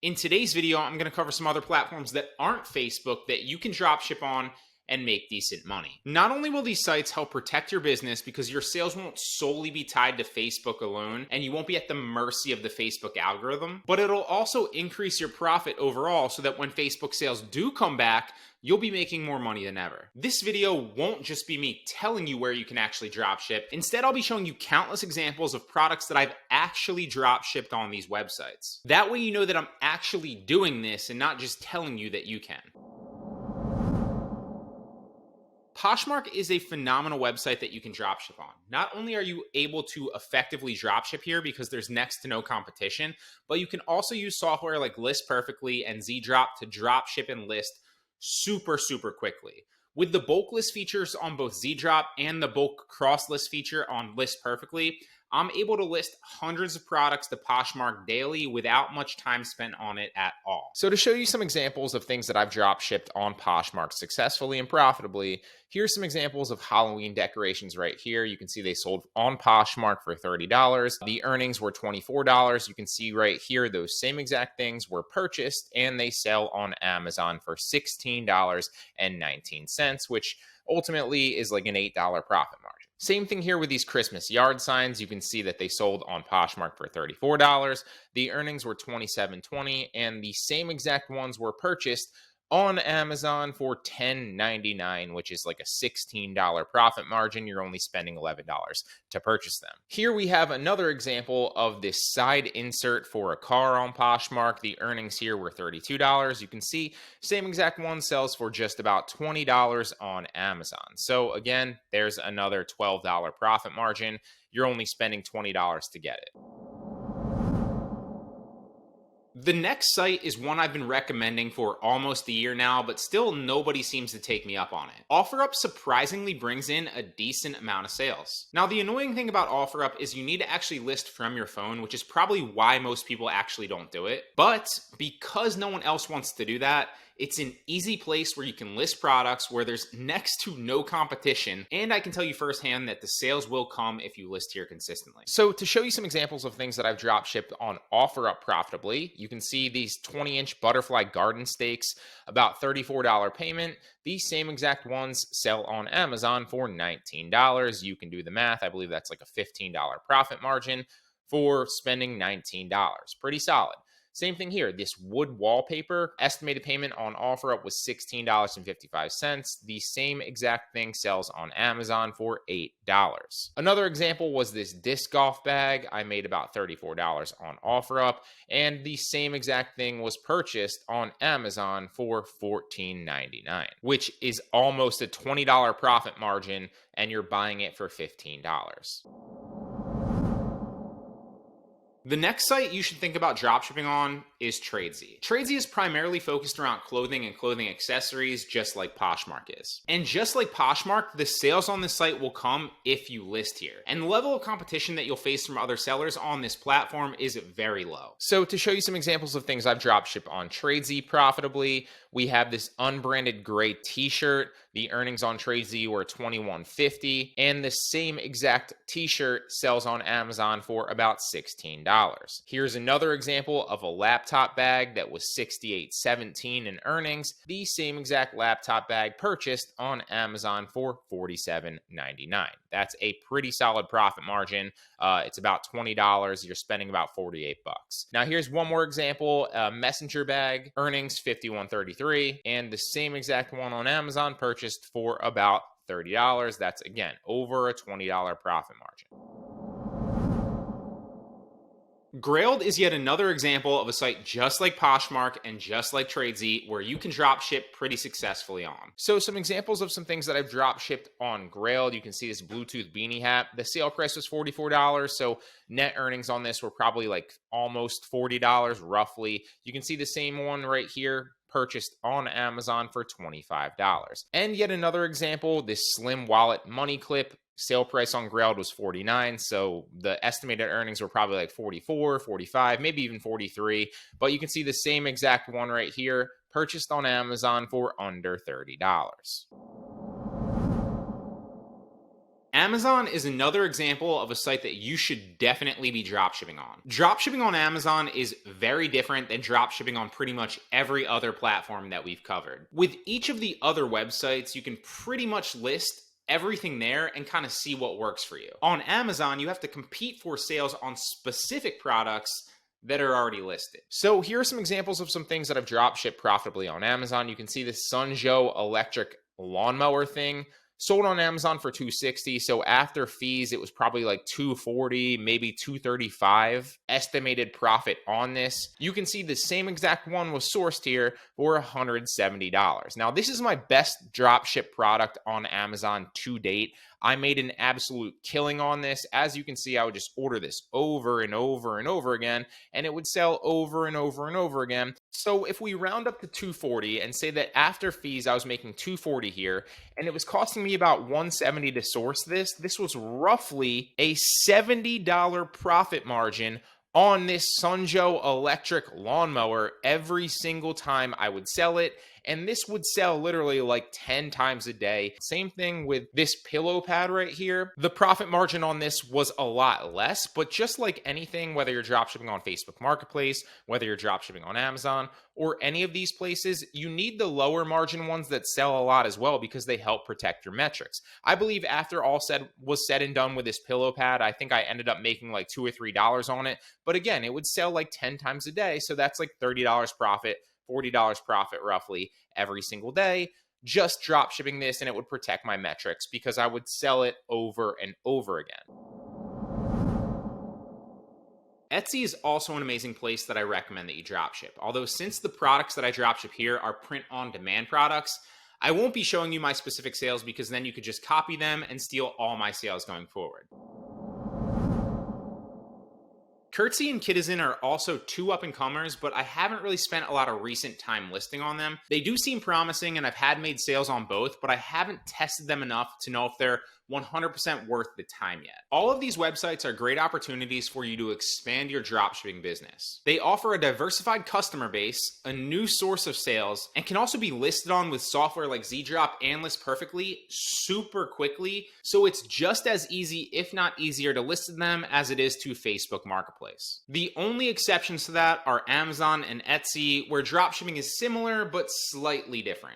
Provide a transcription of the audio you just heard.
In today's video, I'm going to cover some other platforms that aren't Facebook that you can dropship on and make decent money. Not only will these sites help protect your business because your sales won't solely be tied to Facebook alone and you won't be at the mercy of the Facebook algorithm, but it'll also increase your profit overall so that when Facebook sales do come back, you'll be making more money than ever. This video won't just be me telling you where you can actually dropship. Instead, I'll be showing you countless examples of products that I've actually dropshipped on these websites. That way you know that I'm actually doing this and not just telling you that you can. Poshmark is a phenomenal website that you can dropship on. Not only are you able to effectively dropship here because there's next to no competition, but you can also use software like List Perfectly and ZDrop to dropship and list super quickly. With the bulk list features on both ZDrop and the bulk cross list feature on List Perfectly, I'm able to list hundreds of products to Poshmark daily without much time spent on it at all. So to show you some examples of things that I've drop shipped on Poshmark successfully and profitably, here's some examples of Halloween decorations right here. You can see they sold on Poshmark for $30. The earnings were $24. You can see right here those same exact things were purchased and they sell on Amazon for $16.19, which ultimately is like an $8 profit margin. Same thing here with these Christmas yard signs. You can see that they sold on Poshmark for $34. The earnings were $27.20, and the same exact ones were purchased on Amazon for $10.99, which is like a $16 profit margin. You're only spending $11 to purchase them. Here we have another example of this side insert for a car on Poshmark. The earnings here were $32. You can see same exact one sells for just about $20 on Amazon. So again, there's another $12 profit margin. You're only spending $20 to get it. The next site is one I've been recommending for almost a year now, but still nobody seems to take me up on it. OfferUp surprisingly brings in a decent amount of sales. Now, the annoying thing about OfferUp is you need to actually list from your phone, which is probably why most people actually don't do it. But because no one else wants to do that, it's an easy place where you can list products where there's next to no competition, and I can tell you firsthand that the sales will come if you list here consistently. So to show you some examples of things that I've drop shipped on OfferUp profitably, you can see these 20-inch butterfly garden stakes, about $34 payment. These same exact ones sell on Amazon for $19. You can do the math. I believe that's like a $15 profit margin for spending $19. Pretty solid. Same thing here. This wood wallpaper, estimated payment on OfferUp was $16.55. The same exact thing sells on Amazon for $8. Another example was this disc golf bag. I made about $34 on OfferUp, and the same exact thing was purchased on Amazon for $14.99, which is almost a $20 profit margin, and you're buying it for $15. The next site you should think about dropshipping on is Tradesy. Tradesy is primarily focused around clothing and clothing accessories, just like Poshmark is. And just like Poshmark, the sales on this site will come if you list here. And the level of competition that you'll face from other sellers on this platform is very low. So to show you some examples of things I've dropshipped on Tradesy profitably, we have this unbranded gray t-shirt. The earnings on Tradesy were $21.50, and the same exact t-shirt sells on Amazon for about $16. Here's another example of a laptop bag that was $68.17 in earnings. The same exact laptop bag purchased on Amazon for $47.99. That's a pretty solid profit margin. It's about $20. You're spending about $48. Now here's one more example, a messenger bag, earnings $51.33, and the same exact one on Amazon purchased for about $30. That's again over a $20 profit margin. Grail is yet another example of a site just like Poshmark and just like Tradesy where you can drop ship pretty successfully on. So some examples of some things that I've drop shipped on Grail. You can see this Bluetooth beanie hat. The sale price was $44, so net earnings on this were probably like almost $40 roughly. You can see the same one right here, purchased on Amazon for $25. And yet another example, this slim wallet money clip. Sale price on Grail was $49, so the estimated earnings were probably like $44, $45, maybe even $43. But you can see the same exact one right here, purchased on Amazon for under $30. Amazon is another example of a site that you should definitely be dropshipping on. Dropshipping on Amazon is very different than dropshipping on pretty much every other platform that we've covered. With each of the other websites, you can pretty much list everything there and kind of see what works for you. On Amazon, you have to compete for sales on specific products that are already listed. So here are some examples of some things that I've dropshipped profitably on Amazon. You can see this Sunjo electric lawnmower thing sold on Amazon for $260. So after fees, it was probably like $240, maybe $235 estimated profit on this. You can see the same exact one was sourced here for $170. Now, this is my best dropship product on Amazon to date. I made an absolute killing on this. As you can see, I would just order this over and over and over again, and it would sell over and over and over again. So if we round up to 240 and say that after fees, I was making 240 here, and it was costing me about 170 to source this, this was roughly a $70 profit margin on this Sunjo electric lawnmower every single time I would sell it. And this would sell literally like 10 times a day. Same thing with this pillow pad right here. The profit margin on this was a lot less, but just like anything, whether you're dropshipping on Facebook Marketplace, whether you're dropshipping on Amazon, or any of these places, you need the lower margin ones that sell a lot as well because they help protect your metrics. I believe after all was said and done with this pillow pad, I think I ended up making like $2 or $3 on it. But again, it would sell like 10 times a day. So that's like $30 profit, $40 profit roughly every single day, just drop shipping this, and it would protect my metrics because I would sell it over and over again. Etsy is also an amazing place that I recommend that you dropship. Although since the products that I dropship here are print-on-demand products, I won't be showing you my specific sales because then you could just copy them and steal all my sales going forward. Curtsy and Kitizen are also two up-and-comers, but I haven't really spent a lot of recent time listing on them. They do seem promising, and I've had made sales on both, but I haven't tested them enough to know if they're 100% worth the time yet. All of these websites are great opportunities for you to expand your dropshipping business. They offer a diversified customer base, a new source of sales, and can also be listed on with software like ZDrop and List Perfectly super quickly, so it's just as easy, if not easier, to list them as it is to Facebook Marketplace. The only exceptions to that are Amazon and Etsy, where dropshipping is similar but slightly different.